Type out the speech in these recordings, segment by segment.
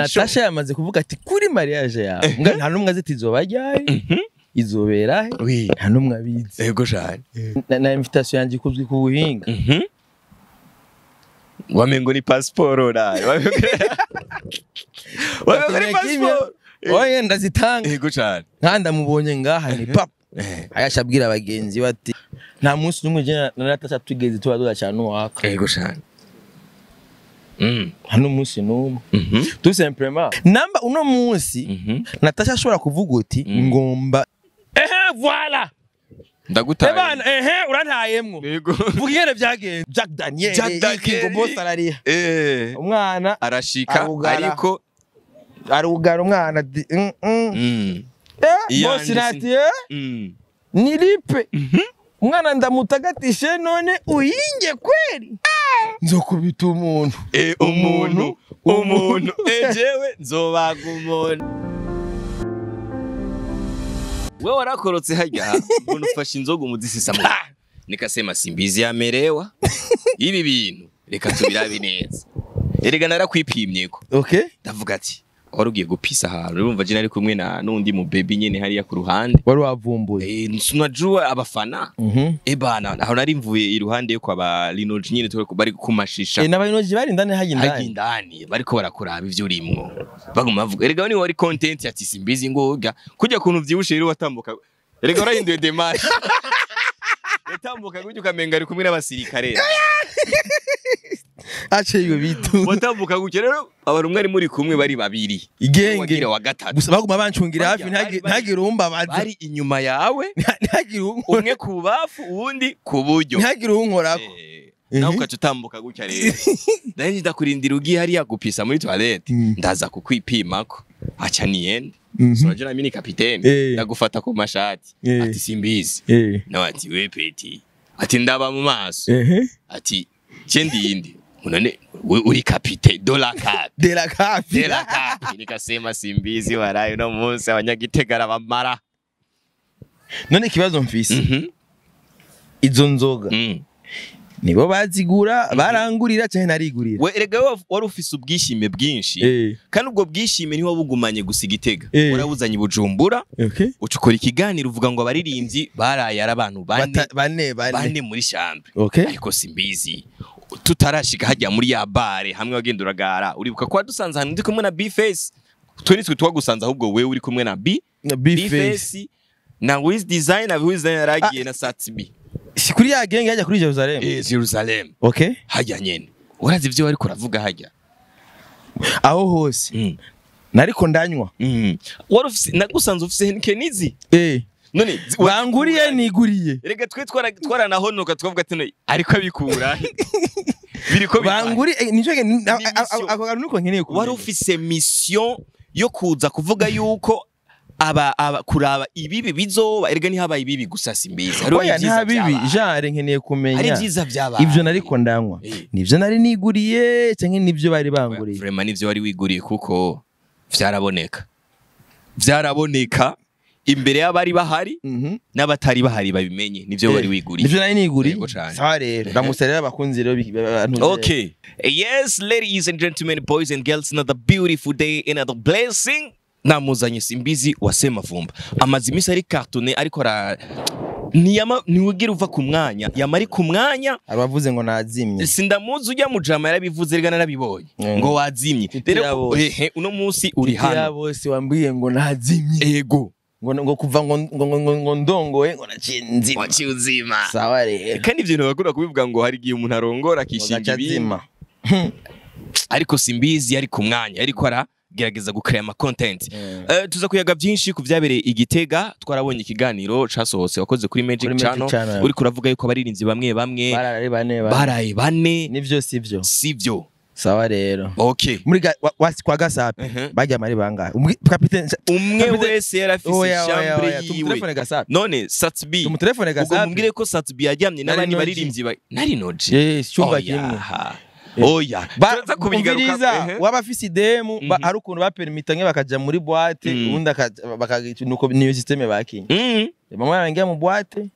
Natasha yamaze kuvuga ati kuri mariage yawe nta numwe aziti izobajyaye izobera nta numwe abizi yego cyane na invitation yanje ikuzwi ku buhinga wamengo ni passport nayo wamengo ni passport oye ndazitanga yego cyane nkanda mubonye ngaha ni pap ayashabwira abagenzi bati nta munsi numwe je na Natasha tugeze tubadoda cyane waka yego cyane hano munsi numwe tout simplement namba uno munsi Natasha ashobora kuvuga uti ngomba voilà ndagutaye ebana urantayemwo yego vuga ingene byagenze Jack Daniel ngo boss arariha umwana arashika ariko arugara umwana boss nati nilipe umwana ndamutagatishe none uyinge kweli nzokubita umuntu jewe nzobaga umuntu wewe warakorotse hajya umuntu ufashe inzoga umudisisa nikasema simbizi yamerewa ibi bintu reka tubirabe neza erega narakwipimyeko okay ndavuga ati warugiye gupisa ahantu urumva je nari kumwe na nundi mu baby nyene hariya ku ruhande wari wavumbuye najua abafana ebana aho nari mvuye iruhande yo kwa ba Linoji nyene tore bari kumashisha n'abayinoji bari ndane hagindani bariko barakuraba ivyo urimwo baguma bavuga erega ni wari content ati simbizi ngoga kujya kuntu vyibushe rero watambuka erega urahinduye demarche watambuka gutyo kamenga ari kumwe n'abasirikare aciye bitu watambuka gutyo rero abarumwe ari muri kumwe bari babiri igenge wa gatatu gusa baguma bancungira hafi ntagire umbabaza bari inyuma yawe ntagire umwe ku bafu uwundi ku buryo ntagire unkorako nawe ukaca utambuka gutya rero ndanje ndakurindira ugiye hariya gupisa muri toilette ndaza kukwipimako aca niyende soje na mini kapiteni ndagufata ku mashati ati simbizi nawe ati we peti ati ndaba mu maso ati cendindi unane uri kapite de la cap nikasema simbizi warayo no munsi abanyagitegara bamara none kibazo mfise izo nzoga nibo bazigura barangurira cyane narigurira we erega wari ufise ubwishime bwinshi kandi ubwo bwishime niho bugumanye gusiga Igitega warabuzanye Bujumbura ucukora ikiganiro uvuga ngo abaririmbyi baraye ari abantu bane muri chambre ariko simbizi tutarashika hajya muri ya bare hamwe wagenduragara uribuka kwa dusanze hano ndi kumwe na B-Face twenitwe twagusanze ahubwo wewe uri kumwe na B-Face na Wiz Designer yaragiye na Satsby sikuri ya genge hajya kuri Jerusalem Jerusalem hajya nyene urazi ivyo wari kuravuga hajya aho hose nariko ndanywa wari ufise nagusanze ufise Henkenizi none banguriye niguriye rega twe twaranahonoka twavuga ati ariko abikura biriko banguriye nico ako kantu niko nkeneye wari ufise mission yo kuza kuvuga yuko aba kuraba ibibi bizoba erega ni habaye ibibi gusa simbizi hari ibyiza bibi jare nkeneye kumenya hari ibyiza byaba ivyo nariko ndanywa nivyo nari niguriye cyangwa nivyo bari banguriye vraiment nivyo wari wiguriye kuko vyaraboneka imbere y'abari bahari n'abatari bahari babimenye nivyo bari wiguriye nivyo nari niguriye sawa rero ndamuserera abakunzi rero okay yes ladies and gentlemen boys and girls, another beautiful day, another blessing. Namuzanye simbizi wasema vumba amazi imisi ari cartonné ariko niwugira uva ku mwanya yamari ku mwanya abavuze ngo nazimye sindamuzi ujya mujama yarabivuze rega narabibonye ngo wazimye rero uno munsi uri hano bose wambwiye ngo nazimye yego ngo kuva ngo ndongoye ngo nacinzi waciuzima sawa rero kandi ivyo ntibakunda kubivuga ngo hari gihe umuntu arongora akishinga ibintu ariko simbizi ari ku mwanya ariko gerageza gukrea ama content tuza kuyaga byinshi ku byabereye Igitega twarabonye ikiganiro casohotse wakoze kuri Magic Channel uri kuravuga yuko baririnzi bamwe baraye bane nivyo sivyo sawa rero okay muri kwa gasape bajya mari bangahe capitaine umwe wese yarafise chambre yiwe none Satsby umutelefone gasape ugumbwire ko Satsby yajyamye n'abandi baririnzi nari noje cyumba kimwe oya baza kubigaruka wabafise idemu hari ukuntu bapermitanye bakaja muri boîte ubundi nuko niyo systeme bakinye mama yarangiye mu boîte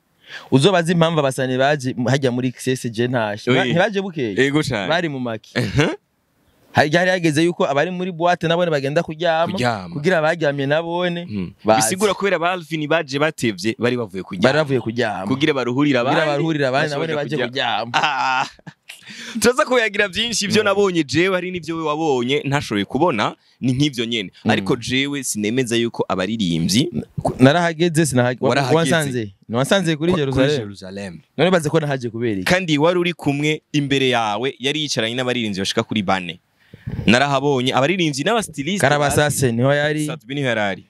uzobaza impamvu abasane baje hajya muri CSG ntashe ntibaje bukeye yego cyane bari mu maki hari hageze yuko abari muri boîte nabone bagenda kuryama kugira baryamye nabone bisigura kubera ba Alvin baje batevye bari bavuye kuryama kugira baruhurira abandi nabone baje kuryama turaza kuyagira byinshi ibyo nabonye jewe ari nivyo we wabonye ntashoboye kubona ni nk'ivyo nyene ariko jewe sinemeza yuko abaririmbyi narahageze wansanze kuri Jerusalem none baze ko nahaje kubera kandi wari uri kumwe imbere yawe yari yicaranye n'abaririmbyi bashika kuri 4 narahabonye abaririmbyi n'abastiliste Karabasase niho yari Satubi niho yarari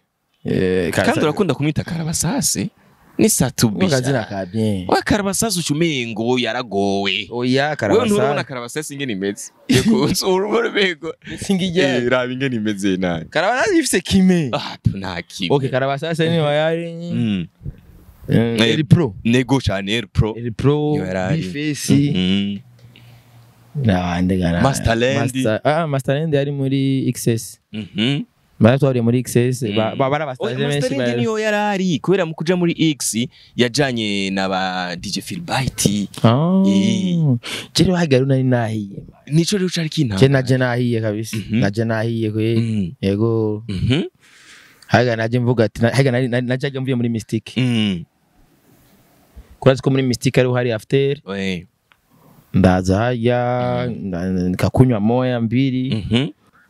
kandi urakunda kumwita Karabasase ni Satubi ngazina kabye wa Karabasase ucumengo yaragowe oya Karabasase wewe nurona Karabasase ingene imeze yeko uruboro bego singije raba ingene imeze naye Karabasase ifise kime nta kime okay Karabasase niho yari Eri Pro nego cyane Eri Pro Bifesi n'abandi gara Masterland yari muri XS baratwariye muri XS babara bastaje menshi bari niyo yarari kubera mu kuja muri X yajanye na ba DJ Philbite jeri wahagaru nari nahiye nico rero cari kinta je nahiye kabisa naje nahiye ko yego haga naje mvuga ati haga naje mvuye muri Mystic kurazi ko muri Mystic ari hari after ndaza hajya nikakunywa moya mbiri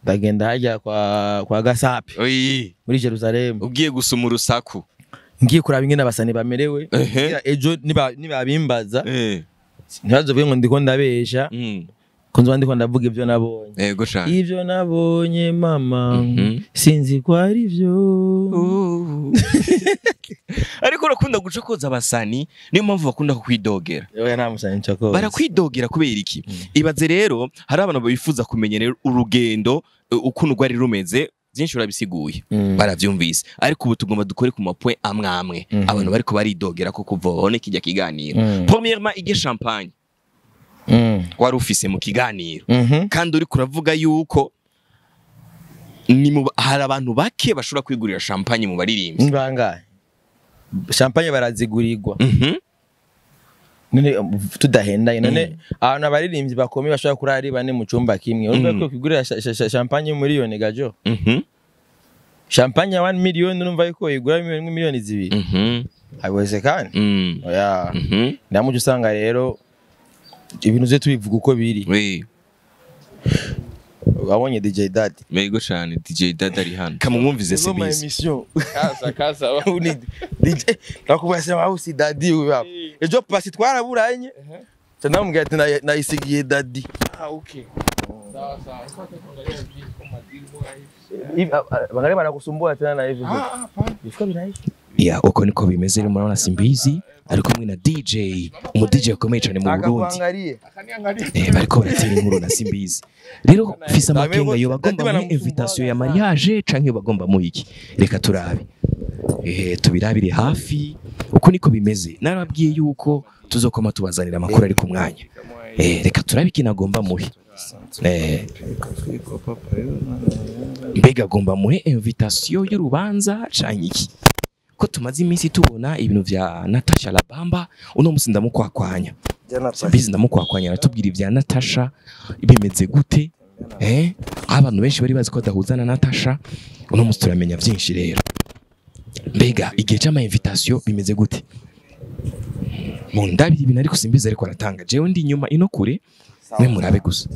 ndagenda hajya kwa Gasapi muri Jerusalem ugiye gusuma urusaku ngiye kuraba ingene abasani bamerewe ejo nibabimbaza ntibazovuge ngo ndiko ndabesha kunzo ndiko ndavuga ivyo nabonye yego cyane ivyo nabonye mama sinzi ko ari vyo ariko urakunda gucokoza abasani niyo mpamvu bakunda kukwidogera oya nta musani ncokoza barakwidogera kubera iki ibaze rero hari abantu bifuza kumenya rero urugendo ukuntu rwari rumeze byinshi urabisiguye baravyumvise ariko ubu tugomba dukore ku mapoint amwe abantu bariko baridogera ko kuvone kijya kiganiro premièrement ige champagne wari ufise mu kiganiro kandi uri kuravuga yuko hari abantu bake bashobora kwigurira champagne mu baririmbyi bangahe champagne barazigurirwa none tudahendaye none abantu abaririmbyi bakomeye bashobora kurari bane mu cyumba kimwe urumva ko kwigurira champagne muri yo negajo champagne ya 1 million urumva ko igura miliyoni 2 haiwezekani oya ndamuje usanga rero ibintu ze tubivuga uko biri wabonye DJ Daddy mego cyane DJ Daddy ari hano kamumwumvize sibisi kaza DJ nakubase wa usi Daddy uyu ejo pasi twaraburanye cyandamubwira ati nayisigiye Daddy okay sawa bangare banakusumbua tena na hivi bifika binayi ya uko niko bimeze rero murabona simbizi ariko mwe na DJ umu DJ akomeye cyane mu Burundi bariko baratera inkuru na simbizi rero fisa makenga yo bagomba mu invitation ya mariage canke bagomba mu iki reka turabe tubirabire hafi uko niko bimeze narabwiye yuko tuzokoma tubazanira amakuru ari ku mwanya reka turabe ikinagomba muhi mbega agomba muhe invitation y'urubanza canke iki ko tumaze iminsi tubona ibintu vya Natasha Labamba uno musi ndamukwakwanya bizi ndamukwakwanya aratubwira ivya Natasha bimeze gute abantu benshi bari bazi ko adahuzana Natasha uno musi turamenya byinshi rero mbega igihe cy'ama invitation bimeze gute mu ndabiri ibintu ariko simbizi ariko aratanga jewe ndi nyuma ino kure mwe murabe gusa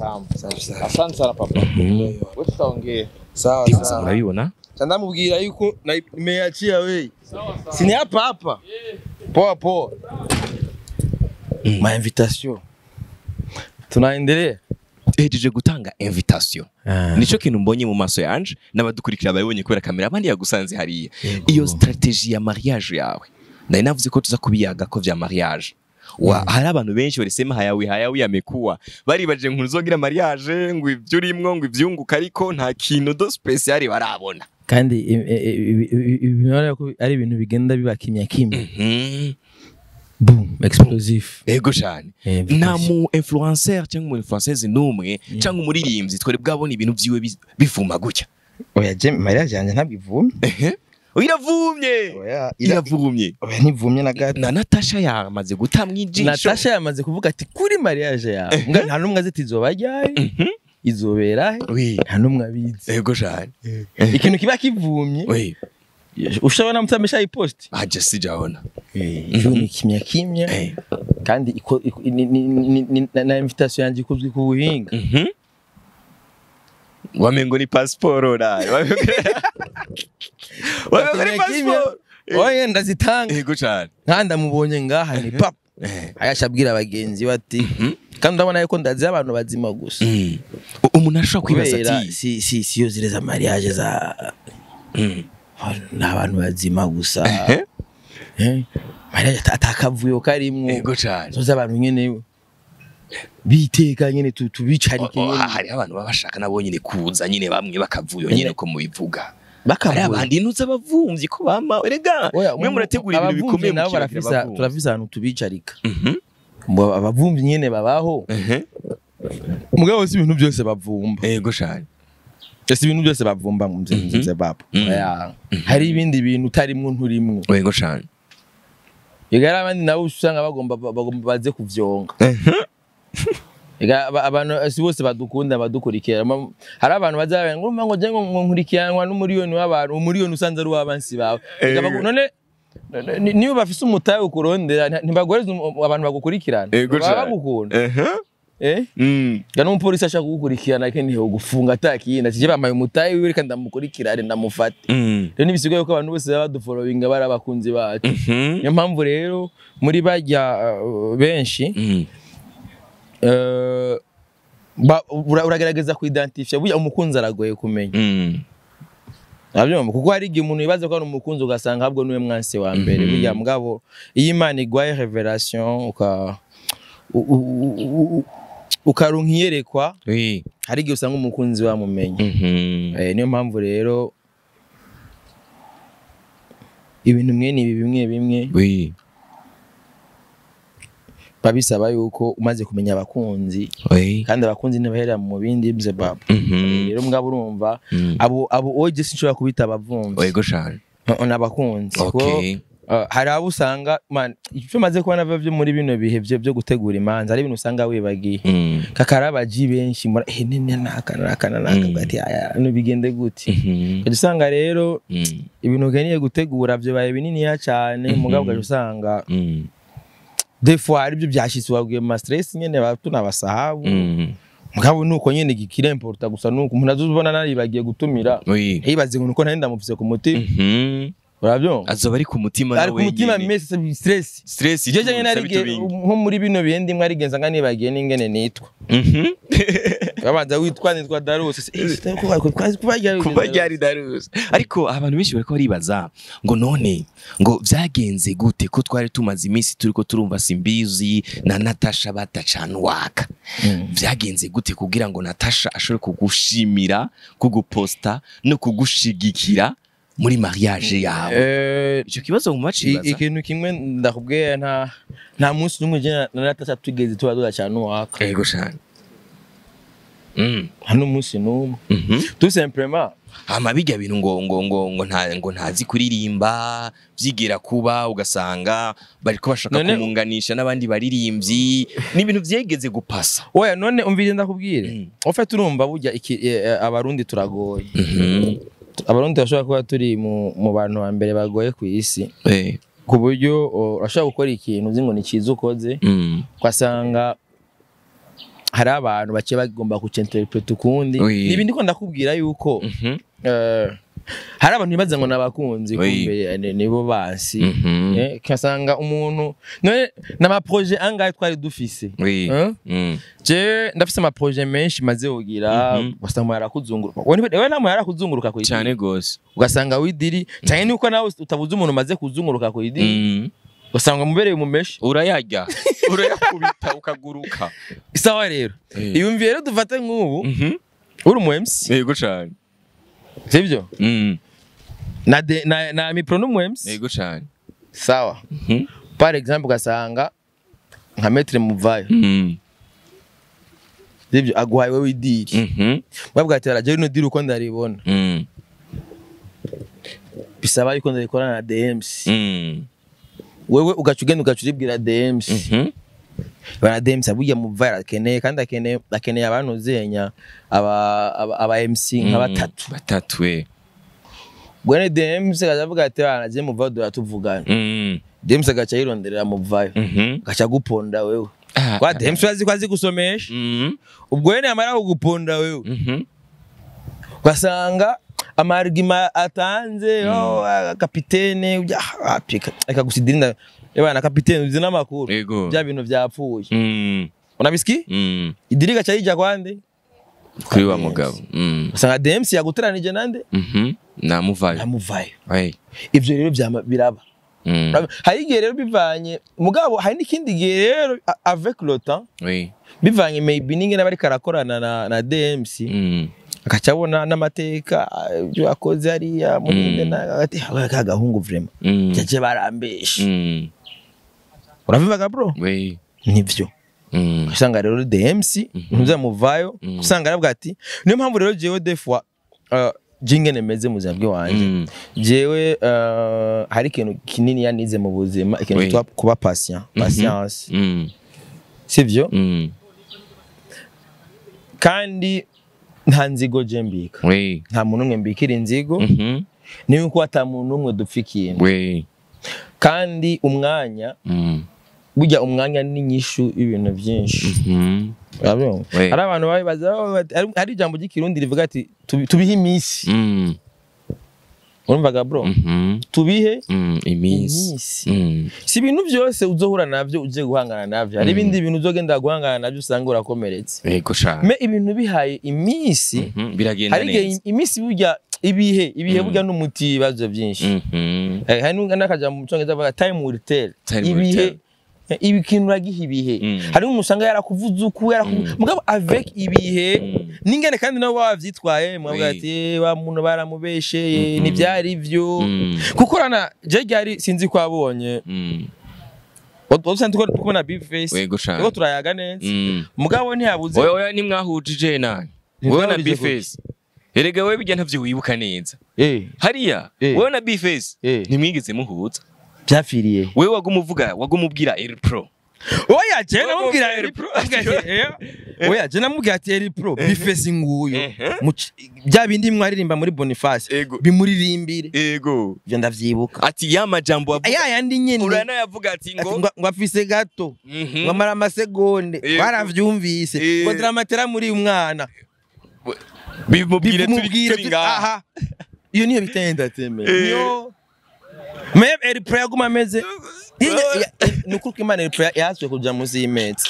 asante sana papa wewe tutaongea sawa murabibona ndamubwira yuko nimeachia wewe sini hapa poa ma invitation tunaendelea ejeje gutanga invitation nico kintu mbonye mu maso yanje nabadukurikira bayibonye kubera kamera abandi yagusanze hariya iyo strategie ya mariage yawe nari navuze ko tuza kubiyaga ko vya mariage hari abantu benshi barisema hayawi yamekuwa baribaje nkuru zogira mariage ngo ivyo urimwo ngo ivyunguka ariko nta kintu do special barabona kandi ibintu ari ibintu bigenda bibakimya boom explosive ego cyane nta mu influencer cyangwa mu influenceuse numwe cyangwa umuririmbyi twari bwabona ibintu byiwe bivuma gutya oya je mariage yanje ntabwivumye iravumye oya nivumye na gato na Natasha yamaze gutamwijisho Natasha yamaze kuvuga ati kuri mariage yawe nta numwe azitizo bajyaye izobera nta numwe abizi yego cyane ikintu kiba kivumye ushobora mutamesha ipost aje sijabona ni kimya kandi na invitation yanje ikozwe ku buhinga wamengo ni passport wamengo ni passport oye ndazitanga yego cyane nkanda mubonye ngaha ni pap ayashabwira abagenzi bati kandi ndabona yuko ndazi abantu bazima gusa umuntu ashobora kwibaza ati si yo zireza mariage za n'abantu bazima gusa mariage atakavuyo karimwo yego cyane zo abantu nyene biteka nyene tubicarike nyene hari abantu babashaka nabo nyene kuza nyene bamwe bakavuyo nyene ko mubivuga bakavuye abandi nutse abavumvyi ko bama erega mwe murategura ibintu bikomeye mu kirafisa turafisa ahantu tubicarika abavumvyi nyene babaho mugabo si ibintu byose bavumba yego cyane ese ibintu byose bavumba mu mzimze babo hari ibindi bintu utarimwe nturimwe yego cyane igara abandi nabo usanga bagomba baze kuvyonga abantu si bose badukunda badukurikira hari abantu bazaba ngo je ngo nkurikiranwa n'umuriyoni w'abantu umuriyoni usanze ari wabansi bawe none niyo bafise umutaye ukurondera ntibagoreza abantu bagukurikirana bagukunda gana umupolisi ashaka kugukurikirana kandi gufunga atakiyina kije bamaye umutaye wiwe kandi ndamukurikirane ndamufate rero nibisigaye ko abantu bose badufollowinga barabakunzi bacu niyo mpamvu rero muri bajya benshi uragerageza kuidentifya burya umukunzi aragoye kumenya nabyumva kuko hari igihe umuntu yibaza ko ari umukunzi ugasanga ahubwo niwe mwanse wa mbere burya mugabo iyo Imana igwaye revelation ukarunka iyerekwa hari igihe usanga umukunzi wamumenye niyo mpamvu rero ibintu mwene ibi bimwe babisaba yuko umaze kumenya abakunzi kandi abakunzi ntibahera mu bindi bye babo rero mugabo urumva abo oje sinshobora kubita abavumbi yego cyane n'abakunzi hari abo usanga man icyo maze kubona byo muri bino bihe byo gutegura imanza ari ibintu usanga wibagiye kakarabaji benshi nene nakana gati no bigende gute usanga rero ibintu ganiye gutegura byo baye binini ya cyane mugabo usanga des fois ari byo byashitse wabwiye ma stress nyene batunabasahabu mugabo nuko nyene gikira important gusa nuko umuntu azubona naribagiye gutumira yibaze ngo nuko nenda mufise ku mutima urabyo azoba ari ku mutima nawe ari ku mutima mese stress je nyene narige nko muri bino bindi mwari genza ngani bagiye n'ingene nitwa babanza witwa Darus kuba ryari Darus ariko abantu benshi bariko baribaza ngo none ngo vyagenze gute ko twari tumaze iminsi turiko turumva Simbizi na Natasha batacana waka vyagenze gute kugira ngo Natasha ashobore kugushimira kuguposta no kugushigikira muri mariage yawe icyo kibazo mu macibaza ikintu kimwe ndakubwiye nta munsi n'umwe je na Natasha tugeze tuba dudacana waka yego cyane hano munsi n'umwe tout simplement bijya bintu ngo ntazi kuririmba byigera kuba ugasanga bariko bashaka kumunganisha n'abandi baririmbyi n'ibintu byegeze gupasa oya none umvire ndakubwire ofete urumva burya abarundi turagoye abarundi bashobora kuba turi mu bantu ba mbere bagoye ku isi ku buryo urashobora gukora ikintu uzi ngo ni cyiza ukoze ugasanga hari abantu baciye bagomba kucenterpreta ukundi n'ibindi ko ndakubwira yuko hari abantu bibaza ngo nabakunzi kumbe nibo basi kasanga umuntu none nama projet angahe twari dufise je ndafise ama projet menshi maze ugira wasanga yarakuzunguruka wewe namwe yarakuzunguruka ko cyane gose ugasanga widiri cyane nuko nawe utabuze umuntu maze kuzunguruka ko idiri usanga mubereye umumeshe urayarya urayakubita ukaguruka isawa rero iyumviye rero dufate nk'ubu uri mu MC yego cyane sibyo na mi pronom MC yego cyane sawa par exemple ugasanga nka metre muvayo sibyo agwaye wewe idiri babwa ati araje no diri uko ndaribona bisaba yuko ndarikorana na DMC wewe ugacugenda ugacuribwira DMC bana DMC abuye mu viral akeneye kandi akeneye abantu zenya aba MC nka batatu we Gwene DMC akavuga ati banaje mu vado yatuvugana DMC agaca yironderera mu vayo gaca guponda wewe kwa DMC azi gusomesha ubwo yene amara kuguponda wewe basanga amarigima atanze kapitene ujya apika akagusidirinda ebana kapitene uzi namakuru bya bintu byapfuye unabiski idiriga cyayija kwande kuri wa mugabo basanga DMC yaguteranije nande namuvayo ivyo rero biraba hari igihe rero bivanye mugabo hari n'ikindi gihe rero avec le temps bivanye maybe ninge nabari karakorana na DMC akacabona n'amateka byo akoze ariya muninde nagati ka gahungu vraiment cyaje barambeshe uravivaga bro nivyo usanga rero DMC ntuza muvayo usanga aravuga ati niyo mpamvu rero jewe defwa jingene meze mu buzima bwanje jewe hari ikintu kinini yanize mu buzima ikintu twa kuba patience sivyo kandi nta nzigo je mbika nta muntu umwe mbikira inzigo niyo ko atamuntu umwe dupfikiye kandi umwanya burya umwanya n'inyishu ibintu byinshi hari abantu babibaza hari ijambo ry'ikirundi rivuga ati tubihe iminsi urumvaga bro tubihe iminsi si ibintu byose uzohura navyo uje guhangana navyo hari ibindi bintu uzogenda guhangana navyo usanga urakomeretse me ibintu bihaye iminsi biragenda neza iminsi burya ibihe burya n'umuti bazo byinshi hari n'akaja mu cyongereza bavuga time will tell ibihe ibikintu ragihe ibihe hari umusanga yarakuvuza uku mugabo avec ibihe ningene kandi nabo bavyitwaye mwavuga ati wa muntu baramubesheye ni byari byo kukorana je ryari sinzi ko abonye Osantuko kubona big face ego turayaga neza mugabo ntiyabuze oya nimwahujije nani wowe na big face erega wewe bijya ntavyo wibuka neza hariya wowe na big face nimwigeze muhuza byafiriye wewe wagumubwira Eri Pro oya je namubwira Eri Pro oya je namubwira ati Eri Pro bifesi nguyu bya bindi mwaririmba muri Boniface bimuririmbire ego byo ndavyibuka ati ya majambo ya yandi nyene urana yavuga ati ngo afise gato ngamara amasegonde baravyumvise ngo dramatera muri umwana bimubwire turi ngaha iyo niyo bitenda teme niyo Mem Eri Pro yaguma ameze nukuko Imana Eri Pro yaswe kuja muzi y'imetse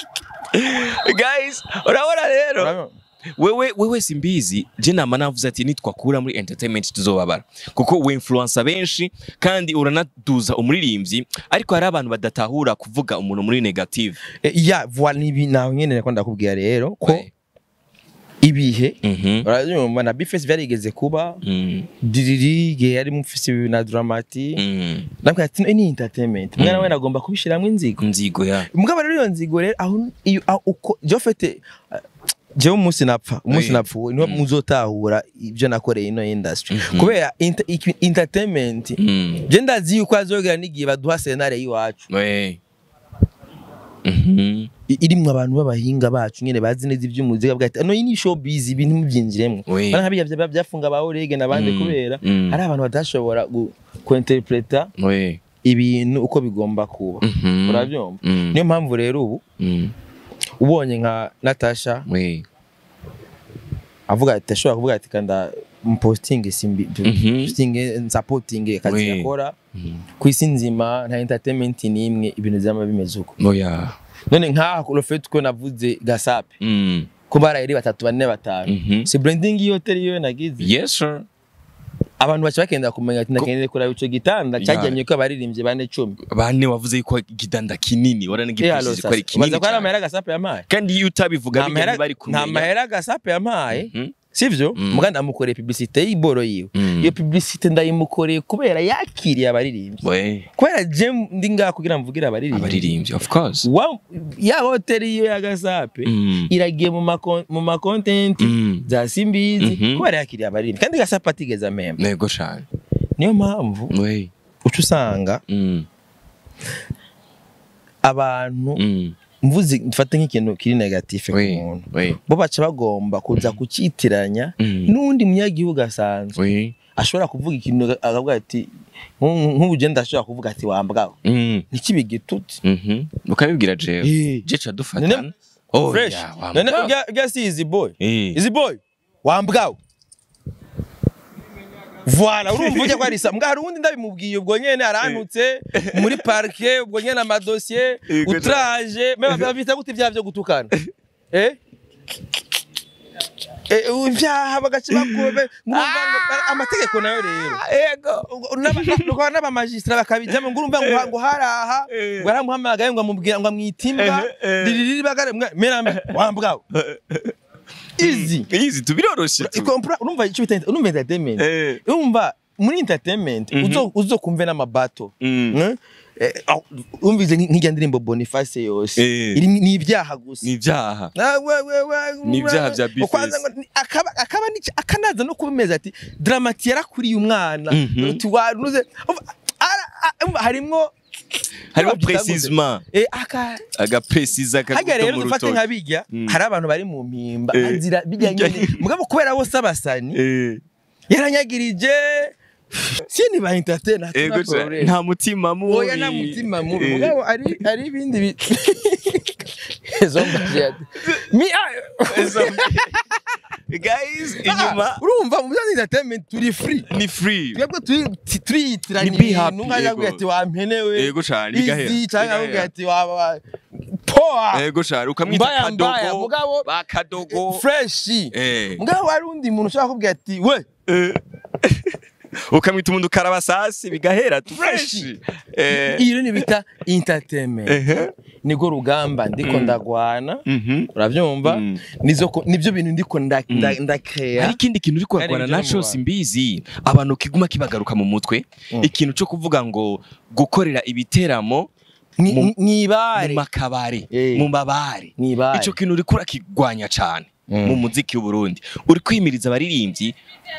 guys urabona rero wewe simbizi je nama navuze ati nitwakura muri entertainment tuzobabara kuko we influencer benshi kandi uranaduza umuririmbyi ariko hari abantu badatahura kuvuga umuntu muri negative ya voilà nibi nawe nyene ko ndakubwira rero ko ibihe uranyuma na bifes vyarigeze kuba dirige yari mufise na dramati nakwa ati ni entertainment mwana we nagomba kubishiramwe inzigo ya mugabo rero iyo nzigo rero aho uko je fete je umunsi napfa niho muzotahura ibyo nakoreye ino industry kubera entertainment je ndazi yuko azogera nigiye baduha scenario yiwacu irimwe abantu babahinga bacu nyene bazi neza ivy'umuzika bwati no ini showbiz ibintu mubyinjiremwe bana habya byafunga ba Orege nabandi kubera hari abantu badashobora ku interpreta ibintu uko bigomba kuba uravyumva niyo mpamvu rero ubu ubonye nka Natasha avuga ati ashobora kuvuga ati kanda posting simbi posting supporting kazi yakora kwisi nzima nta entertainment nimwe ibintu byama bimeze uko none nka ko lofete ko navuze gasape ko barayiri 3 4 5 si branding iyo teri yo nagize yes sir abantu bacha bakenda kumenya ati ndakeneye kora ico gitanda cyajyanye ko abaririmbye 10 wavuze yuko igitanda kinini waranigipishije ko ari kinini baza ko ari amahera gasape yamaye kandi iyo utabivuga bijya bari kumenya nta mahera gasape yamaye sivyo muganda amukoreye publicité y'iboro yiwe iyo publicité ndayimukoreye kubera yakiriye abaririmbyi kubera je ndi nga kugira mvugira abaririmbyi of course ya hotel iyo ya gasape iragiye mu ma content za simbizi kubera yakiriye abaririmbyi kandi gasape atigeza meme nego cyane niyo mpamvu ucu usanga abantu mvuze mfate nk'ikintu kiri negatif ku muntu bo baca bagomba kuza kucitiranya n'undi munyagihugu asanzwe ashobora kuvuga ikintu akavuga ati nk'ubugenda ashobora kuvuga ati wambwaho nikibigituti ukabibwira jewe jeca dufatana fresh none guess easy boy wambwaho voilà urumva ujya kwarisa mbwa hari undi ndabimubwiye ubwo nyene arantutse muri parke ubwo nyene amadosiye utraje meba bita gute byo gutukana ivyaha bagace bakobe ngurumva amategeko nayo rero yego n'aba magistrat bakabijamo ngurumva ngo haraha baramuhamagaye ngo amubwira ngo amwitimba diriri bagare mera wambwaho easy tubiroroshe urumva icyo bita urumva entertainment urumva muri entertainment uzokumve n'amabato umvize nk'ijya ndirimbo Boniface yose ni ibyaha gusa ni ibyaha bya business akaba akanaza no kubimeza ati dramati yarakuriye umwana tuwaruze harimo precisement aga precise akaguto rero dufate nkabijya hari abantu bari mu mpimba azira bijya nyene mugabo kubera bose abasani yaranyagirije sini ba entertainer nta mutima mubi oya nta mutima mubi mugabo ari ibindi guys inyuma urumva mu entertainment turi free ni free twebwe turi nungaje ati wampenewe yego cyane igahera cyangwa ati waba poa yego cyane ukamwita kadogo bakadogo fresh mugabo ari undi muntu ushaka kubwira ati we ukamwita umuntu karabasasi bigahera fresh iyo ni bita entertainment nigo rugamba ndiko ndagwana uravyumva nivyo bintu ndiko ndakrea hari ikindi kintu uri kwagwana naco simbizi abantu kiguma kibagaruka mu mutwe ikintu cyo kuvuga ngo gukorera ibiteramo mwibare mu makabare mu mabare ico kintu uri kura kigwanya cyane mu muziki w'u Burundi uri kwimiriza abaririmbyi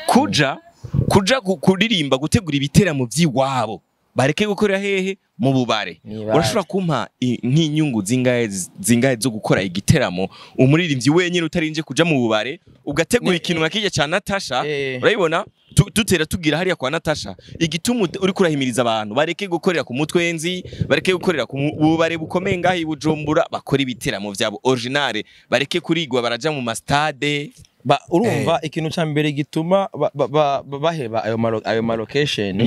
kuja kuririmba gutegura ibiteramo by'iwabo bareke gukorera hehe mu bubare urashobora kumpa nk'inyungu zingahe zo gukora igiteramo umuririmbyi wenyine utarinje kuja mu bubare ugategura ikintu nakije cya Natasha urayibona tutera tugira hariya kwa Natasha igitumu uri kurahimiriza abantu bareke gukorera ku mutwenzi bareke gukorera ku bubare bukomeye ngaho ibujumbura bakora ibiteramo byabo original bareke kurigwa baraja mu mastade urumva ikintu cya mbere gituma baheba ayo location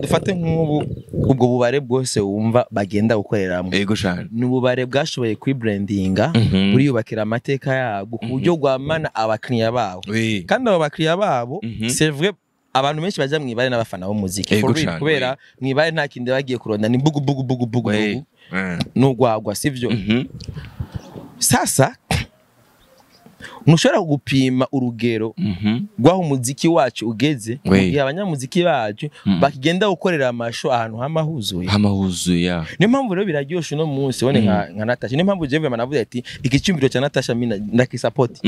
dufate nk'ubu ubwo bubare bwose wumva bagenda gukoreramo yego cyane n'ububare bwashoboye kwibrandinga buriyubakira amateka yago ku buryo gwamana abakiriya babo kandi abo bakiriya babo c'est vrai abantu benshi baje mwibare n'abafana b'umuziki kubera mwibare nta kindi bagiye kuronda ni bugu n'ugwagwa sivyo sasa nushobora gupima urugero rwaho umuziki wacu ugeze igihe abanyamuziki bacu bakigenda gukorera amasho ahantu hamahuzuye niyo mpamvu rero biraryoshe no munsi bone nka Natasha niyo mpamvu Jewe manavuze ati ikicyumviro cya Natasha mina ndakisupport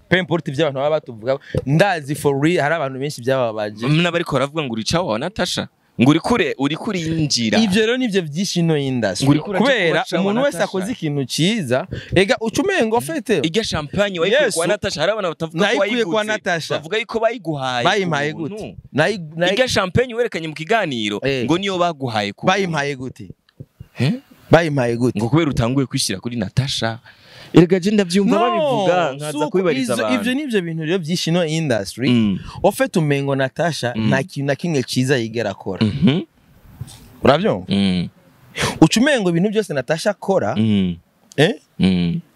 peu importe by'abantu baba batuvuga ndazi for real hari abantu benshi byababaje n'abariko baravuga ngo urica wa Natasha nguri kuri injira ivyo rero nivyo vyishino industry kubera umuntu wese akoze ikintu ciza ega ucumengo fete iga champagne wayikuye kwa Natasha hari abana batavuga ko wayiguze bavuga yuko bayiguhaye bayimpaye gute iga champagne werekanye mu kiganiro ngo niyo baguhaye ku bayimpaye gute bayimpaye gute ngo kubera utanguye kwishira kuri Natasha erega je ndavyumva babivuga nkaza kwibariza abantu ivyo nivyo bintu rero vyishino industry ofete umengo Natasha nta kintu na kimwe ciza yigera akora uravyo ucumengo ibintu byose Natasha akora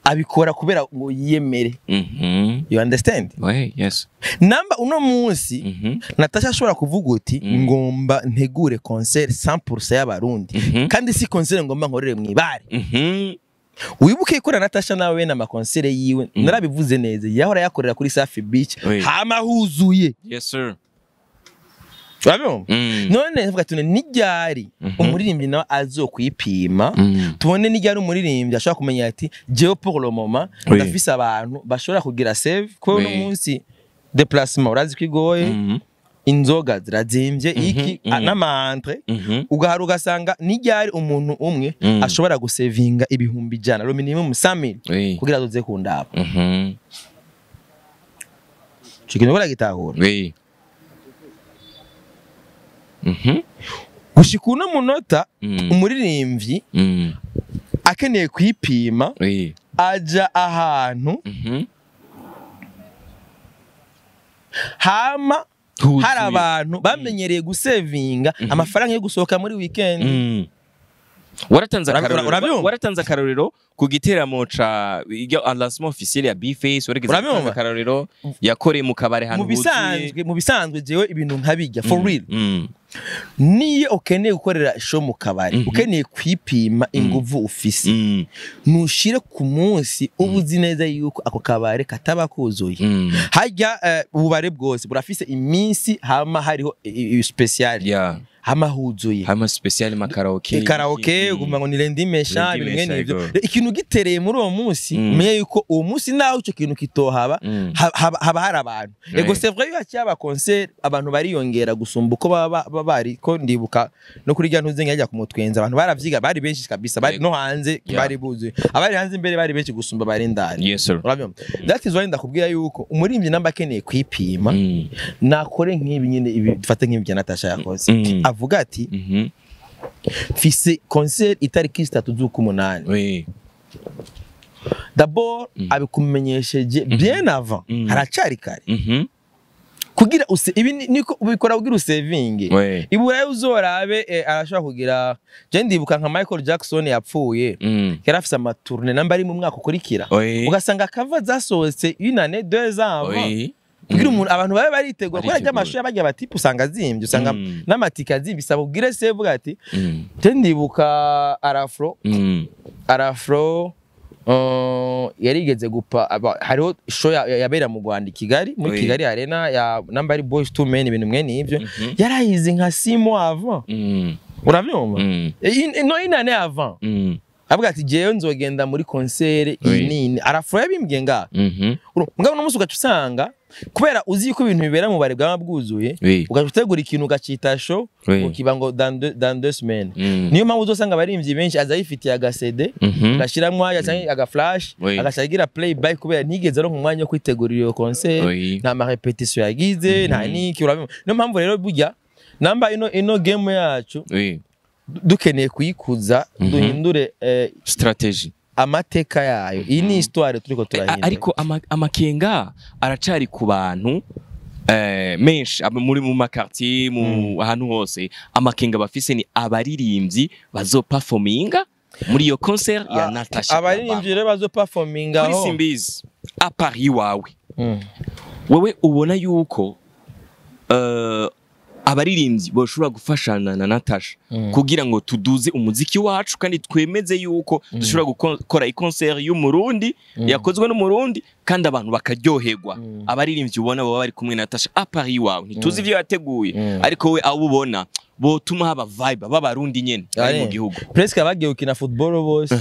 abikora kubera ngo yiyemere you understand yes namba uno munsi Natasha ashobora kuvuga uti ngomba ntegure concert 100% y'abarundi kandi si concert ngomba nkorere mwibare wibuke ikora Natasha nawe na makonsere yiwe narabivuze neza yahora yakorera kuri Safi Beach hamahuzuye yes sir Wabyo none vuga tune nijyari umuririmbyi nawe azokwipima tubone nijyari umuririmbyi ashaka kumenya ati jewe pour le moment ndafise abantu bashobora kugira save ko no munsi déplacement urazi kwigoye inzoga zirazimvye iki n'amantre ugahara ugasanga n'iryari umuntu umwe ashobora gusevinga ibihumbi 100 lo minimum 100,000 kugira azoze kundaba Chikintu bora gitahura gushikuna munota umuririmbyi akeneye kwipima aja ahantu hama hari abantu bamenyereye gusevinga amafaranga yo gusohoka muri weekend waratanze akarorero ku giteramo ca lancement officiel ya B-Face waregeze akarorero yakoreye mu kabare hano mu bisanzwe jewe ibintu nkabijya for real niye ukeneye gukorera show mu kabari ukeneye kwipima inguvu ufise nushire ku munsi ubuzi neza yuko ako kabare kataba kuzuye hajya ubare bwose burafise iminsi hama hariho special hama huzuye hama special karaoke guma ngo nirendi mesha bimwe nivyo ikintu gitereye muri uwo munsi umenye yuko uwo munsi naho ico kintu kitohaba haba hari abantu ego c'est vrai yuko cyaba concert abantu bariyongera gusumba uko bari ko ndibuka no kuri rya ntuze ngajya kumutwenza abantu baravyiga bari benshi kabisa bari no hanze bari buzuye abari hanze imbere bari benshi gusumba bari ndani yes sir that is why ndakubwira yuko umurimbyi namba akeneye kwipima nakore nk'ibi nyine ibi dufate nk'ibi bya Natasha yakoze avuga ati fise concert itariki 3 z'ukumunani d'abord abikumenyesheje bien avant haracari kare kugira ibi niko ubikora kugira usevinge ibura uzorabe arashaka kugira je ndibuka nka Michael Jackson yapfuye yarafise amatourne namba ari mu mwaka ukurikira ugasanga kava zasohotse une année 2 ans avant kugira umuntu abantu babe baritegura ko ajya amashu y'abajya batipu usanga zimbye usanga n'amatika zibisaba ubwire se vuga ati je ndibuka Arafro yarigeze gupa hariho show yabera mu Rwanda Kigali muri Kigali Arena ya namba ari Boys to Men ibintu mwe nivyo yarahize nka 6 mois avant uravyumva no inane avant avuga ati jewe nzogenda muri concert inini Arafro yabimbye nga mugabo no musi ugatusanga kubera uzi yuko ibintu bibera mu bare bwa bwuzuye ugategura ikintu gacita show ukibango dans 2 semaines niyo mpamvu uzosanga barimvyi benshi azayifitiye aga CD gashiramwa yasanga aga flash agashagira play back kubera ntigeze no kumwanya kwitegura iyo concert nta ma repetition yagize nta niki urabimo niyo mpamvu rero burya namba ino game yacu dukeneye kuyikuza duhindure strategy amateka yayo iyi ni histoire turiko turahindura ariko amakenga aracari ku bantu menshi muri mu makartier mu ahantu hose amakenga bafise ni abaririmbyi bazoperforminga muri iyo concert ya Natasha abaririmbyi rero bazoperforminga kuri Simbizi a Paris wawe wewe ubona yuko abaririmbyi boshobora gufashana na Natasha kugira ngo tuduze umuziki wacu kandi twemeze yuko dushobora gukora i-concert y'umurundi yakozwe n'umurundi kandi abantu bakaryoherwa abaririmbyi ubona baba bari kumwe na Natasha a Paris wawe ntituzi ivyo yateguye ariko we abo ubona botuma haba vibe b'abarundi nyene ari mu gihugu presque abagiye gukina football bose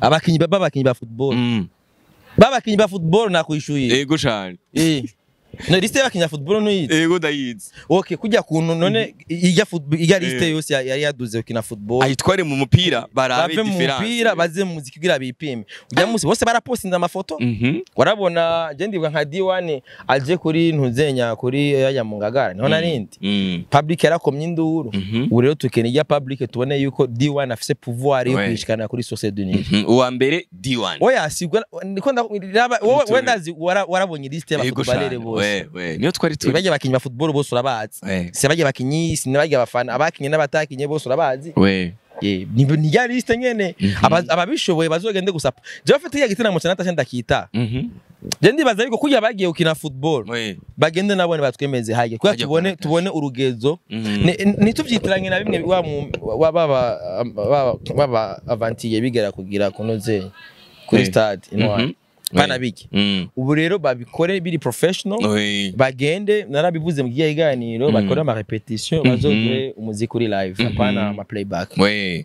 abakinyi ba football babakinyi ba football nakwishuye yego cyane no liste y'abakinya football no yize yego ndayize okay kujya kuntu none ijya football ijya liste yose yari yaduze ukina football ayitware mu mupira barabe difference mu mupira baze mu muziki kugira bipime ujya munsi bose barapostinga amafoto warabona je ndibuka nka D1 aje kuri ntuzenya kuri ya mu Ngagara niho narindi public yarakomye induru ubu rero tukene ijya public tubone yuko D1 afise pouvoir yo kwishikana kuri société d'unité uwa mbere D1 oya sigwa ndiko wowe ndazi warabonye liste y'abafootballere we niyo twari turi bajya bakinyi ba football bose urabazi se bajya bakinyi sinabajya bafana abakinyi n'abatakinye bose urabazi we ni ya liste nyene ababishoboye bazogende gusapa je bafite ya gitaramo cya Natasha ndakita je ndibaza yuko kujya bagiye ukina football bagende nabone batwemeze haje kuya tubone urugezo nituvyitiranye na bimwe baba avantiye bigera kugira kunoze kuri stade inwa bana biki ubu rero babikore biri professional bagende narabivuze mu kiganiro bakora ama repetition bazogwe umuziki uri live apana ama playback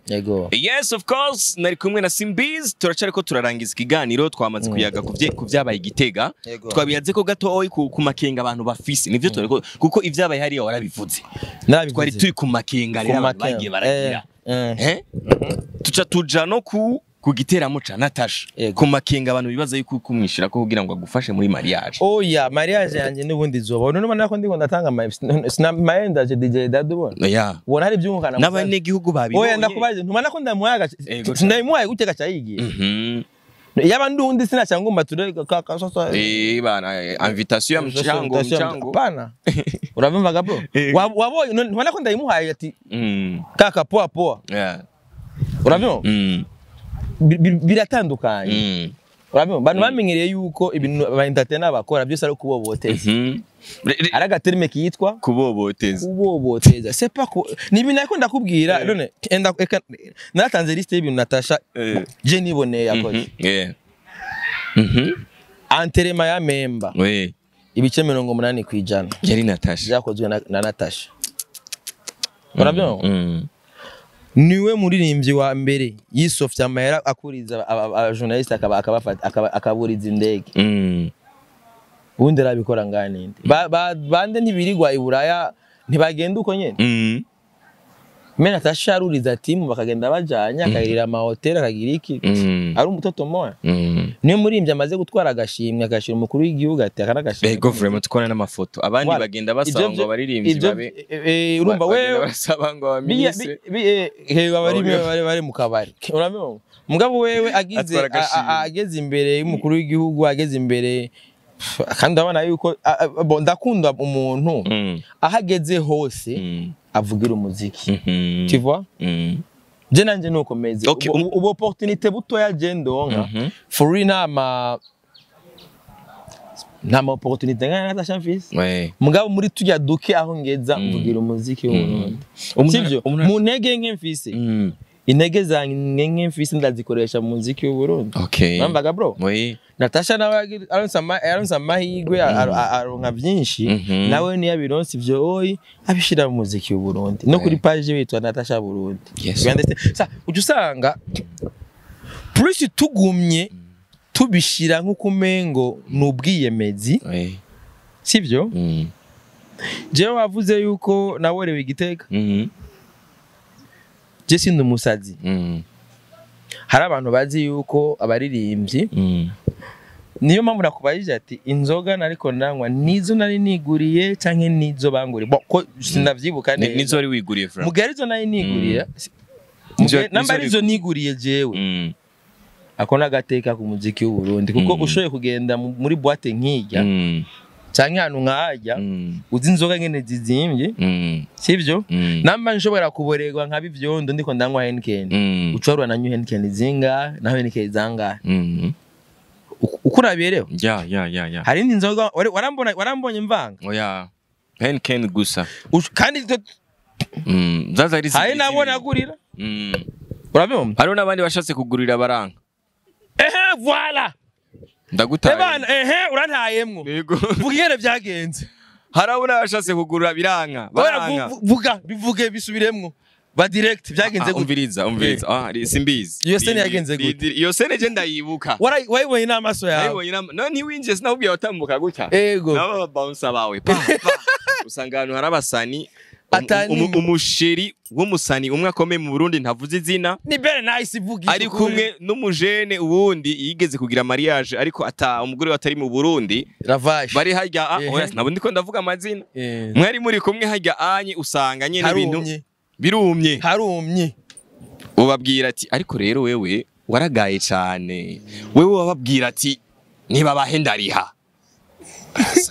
yego yes of course nari kumwe na Simbizi turacari ko turarangiza ikiganiro twamaze kuyaga kuvyabaye Igitega twabiyaze ko gato ku makenga abantu bafise nivyo tureko kuko ivyabaye hariya warabivuze twari turi ku makenga rero bagiye baragira tuja no ku giteramo ca Natasha ku makenga abantu bibaza yuko kumwishira ko kugira ngo agufashe muri mariage oya mariage yanje n'ubundi zoba none nako ndiko ndatanga maenda je DJ Dadubona wona hari byumvikana n'abane gihugu babibonye oya ndakubaje ntumana ko ndamuhaga sindayimuhaye guteka cayigiye yaba ndundi sina cyangwa mbature kaka bana invitation ya mchango bana urabimvaga bro wabonye ntumana ko ndayimuhaye ati kaka poa urabyo biratandukanye urabyo bantu bamenyereye yuko ibintu ba entertainer bakora byose ari kuboboteza araga terme kitwa kuboboteza c'est pas nibi nako ndakubwira none natanze liste y'ibintu Natasha je niboneye yakoze anterema ya member ibice 80 kwijana yari Natasha yakozwe na Natasha urabyo niwe muririmbyi wa mbere yisofya amahera akuriza abajournaliste akaburiza indege ubundi arabikora nganinde bande ntibirigwa iburaya ntibagenda uko nyene mena tasharuriza timu bakagenda bajanya akayirira ama hotel akagira iki ari umutoto moya niyo muririmbyi amaze gutwara agashimwe agashira umukuru w'igihugu ati akanagashimwe government tukona n'amafoto abandi bagenda basaba ngo baririmbyi babe urumva wewe barasaba ngo bamise bari mu kabari urabyo mugabo wewe ageze imbere y'umukuru w'igihugu ageze imbere kandi abana yuko ndakunda umuntu ahageze hose avugira umuziki tu vois je nanje nuko meze ubu opportunité buto ya jendonga for real nama opportunité ngana Natasha mfise mugabo muri tujya duke aho ngeza mvugira umuziki w'Uburundi sivyo mu ntege nke mfise intege zange mfise ndazikoresha mu muziki w'Uburundi nambaga bro Natasha nawe aronsa mahigwe aronka byinshi nawe ni yabironse ivyo oyi abishira mu muziki w'Uburundi no kuri page witwa Natasha Burundi sa ujusanga plus tugumye tubishira nk'ukumengo n'ubwiyemezi sivyo je wavuze yuko naworewe Igitega je sindi umusazi hari abantu bazi yuko abaririmbyi niyo mpamvu nakubayije ati inzoga nariko ndanywa nizo nari niguriye canke nizo banguriye ko sinavyibuka neza nizo ari wiguriye fra mugari zo nari niguriye namba nizo niguriye jewe akona gateka ku muziki w'Uburundi kuko ushoye kugenda muri boîte nkijya canke hanu nkajya uzi inzoga ngene zizimbye sivyo namba nshobora kuborerwa nka bivyondo ndiko ndanywa Heineken ucorwa na Heineken zinga na Heineken zanga ukurabereho ya hari inzoga warambonye mvanga oya Heineken gusa kandi zaza ari hari nabona gurira urabyo hari nabandi bashatse kugurira baranga voilà ndagutaye bana urantayemwo vugire byagenze harabona bashatse kugurira biranga bivuge bisubiremwo ba direct byagenze umviriza Simbizi iyo sene yagenze gute iyo sene je ndayibuka wayibonye n'amaso yawe no ntiwinjiye sinabwiye watambuka gutya nabo bounce bawe usanga ahantu harabasani umusheri w'umusani umwe akomeye mu Burundi ntavuze izina ni bere nice vugi ari kumwe n'umujene ubundi yigeze kugira mariage ariko umugore watari mu Burundi bari hajya oya nabundi ko ndavuga amazina mwari muri kumwe hajya anye usanga nyene ibintu harumye ubabwira ati ariko rero wewe waragaye cyane wewe wababwira ati niba bahendariha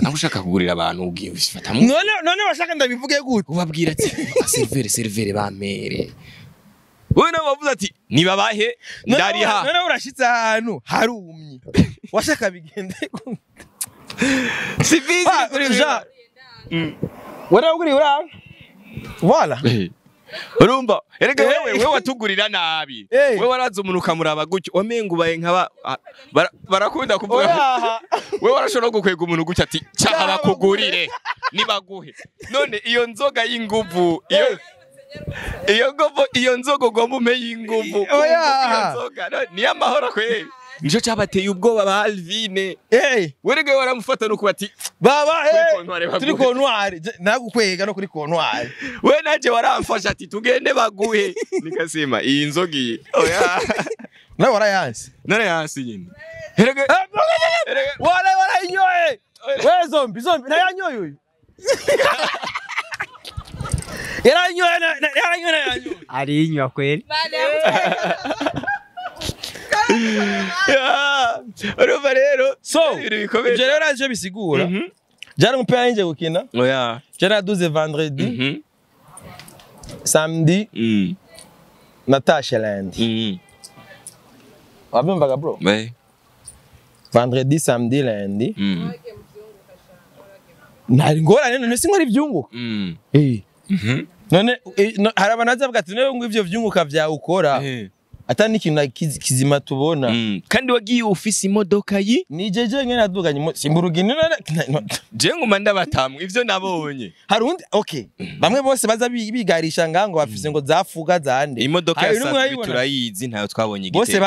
nawe ushaka kugurira abantu ubwiye ufatamo none bashaka ndabivuge gute ubabwira ati servere bamere wewe nawe wavuze ati niba bahe ndariha none urashitse ahantu harumye washaka bigende gute Simbizi wara uguri uranga voilà urumva erega wewe watugurira nabi wewe waraza umuntu ukamuraba gutyo wamenga ubaye nkaba barakunda kuvuga wewe warashobora gukwega umuntu gutyo ati cyaha bakugurire nibaguhe none iyo nzoga y'inguvu iyo nzoga ugomba ume y'inguvu iyo nzoga ni amahoro kweli nico cyabateye ubwoba ba Alvine werega waramufata no kubati baba turi kontwari nagukwega no kuri kontwari we naje waramfasha ati tugende baguhe nikasema iyi nzogi oya na warayansi nyine erega wala inyoye we zombi nayanyoye uyu yaranyoye ari inywa kweli urumva rero so ibyo rero naje bisigura jana umupira nje gukina oya jana 12 vendredi samedi Natasha Land wabimvaga bro vendredi samedi lundi nari ngorane none singori byunguka none hari abanaza bwa ati nayo ngo ivyo vyunguka vya ukora atani kintu kizima tubona kandi wagiye ufise imodoka yi ni jeje ngene naduganye simburugine je nguma ndabatamwe ivyo nabonye hari undi okay bamwe bose baza bigarisha ngango bafise ngo zafuga zande imodoka ya turayizi ntayo twabonye igite bose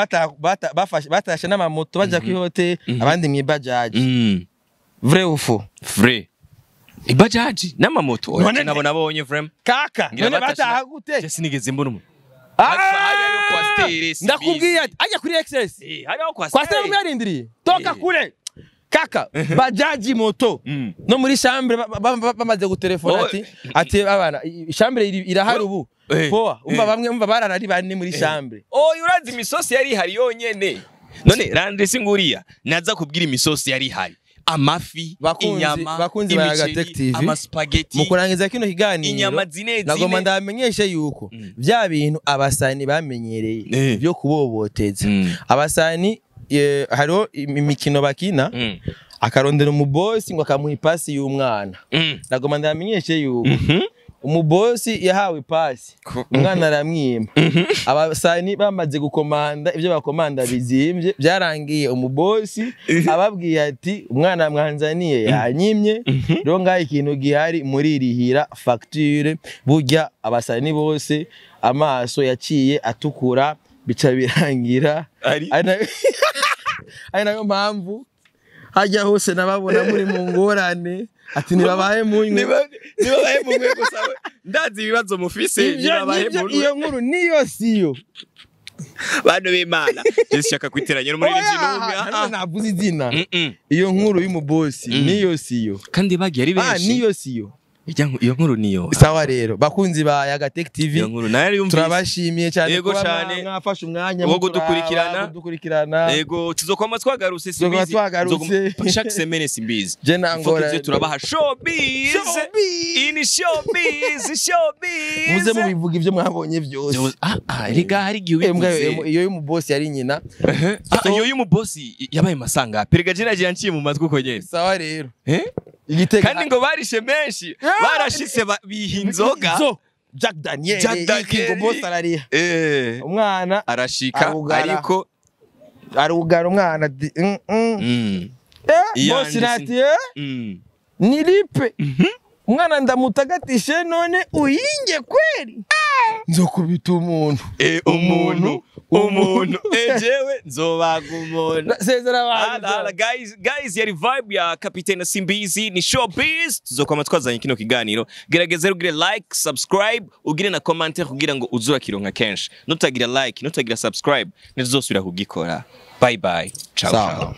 batashe n'amamoto baja kwihote abandi mwibajaji vrai ou faux vrai ibajaji n'amamoto nabona bonye vrem kaka none bataha gute je sinigeze mbona ndakubwiye ajya kuri excess kwa stere umyarindiriye toka kure kaka bajaji moto no muri chambre bamaze gutelefona ati abana chambre irahari ubu poa umva bararari bane muri chambre urazi imisosi yari hari yonyene none rande singuriya naza kubwira imisosi yari hari amafi inyama bakunzi ba Gatech amaspaghetti mukurangiza kino kiganiro inyama zine nagoma ndamenyeshe yuko bya bintu abasani bamenyereye byo kuboboteza abasani haro imikino bakina akarondera umubosi ngo akamuha ipasi y'umwana nagoma ndamenyeshe yuko umubosi yahawe ipasi umwana aramwima abasani bamaze gukomanda ibyo bakomanda bizimbye byarangiye umubosi ababwiye ati umwana mwanzaniye yanyimye rero ngaho ikintu gihari muri rihira facture burya abasani bose amaso yaciye atukura bica birangira ari nayo mpamvu hajya hose nababona muri mu ngorane ati nibabaye munywe gusa ndazi ibibazo mufise nibabaye munywe iyo nkuru niyo siyo bantu b'Imana ndashaka kwiteranya no muri n'umwe navuze izina iyo nkuru y'umubosi niyo siyo kandi bagiye ari benshi niyo siyo iyo nkuru niyo sawa rero bakunzi ba Gatech TV turabashimiye cyane ko mwafashe umwanya wo gudukurikirana yego tuzokwama twagarutse simbizi chaque semaine simbizi je nangora turabaha showbiz ini showbiz muze mubivuga ibyo mwabonye byose riga hari giwe iyo y'umubosi yari nyina iyo y'umubosi yabaye masanga perega je nagiye nciye mu matwi uko nyene sawa rero kandi ngo barishe menshi barashitse bihinzoga Jack Daniel ngo boss arariha umwana arashika ariko arugara umwana boss nati nilipe umwana ndamutagatishe none uyinge kweli nzokubita umuntu jewe nzobaga umuntu sezera abantu guys yari vibe ya Kapiteni Simbizi ni showbiz tuzokwama twazanye kino kiganiro gerageza ugire like subscribe ugire na commentaire kugira ngo uzura kironka kenshi nutagira like nutagira subscribe ntizosubira kugikora bye bye ciao